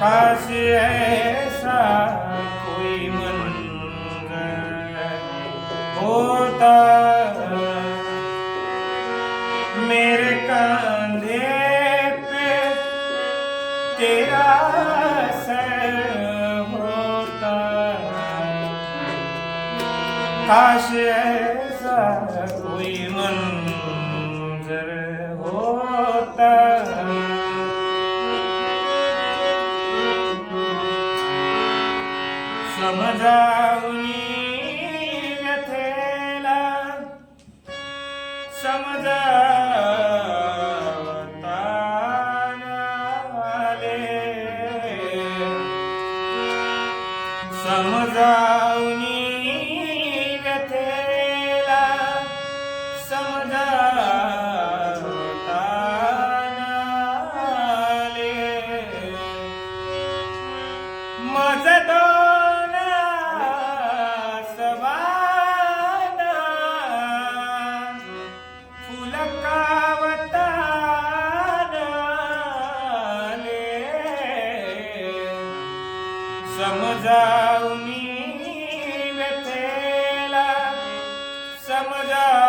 काश ऐसा कोई मंजर होता मेरे कंधे पे तेरा सर होता। काश ऐसा कोई मंजर होता। समजावनी व्यथेला समजावता आले। समजावनी व्यथेला समजावता आले। मज समजावनी व्यथेला समजा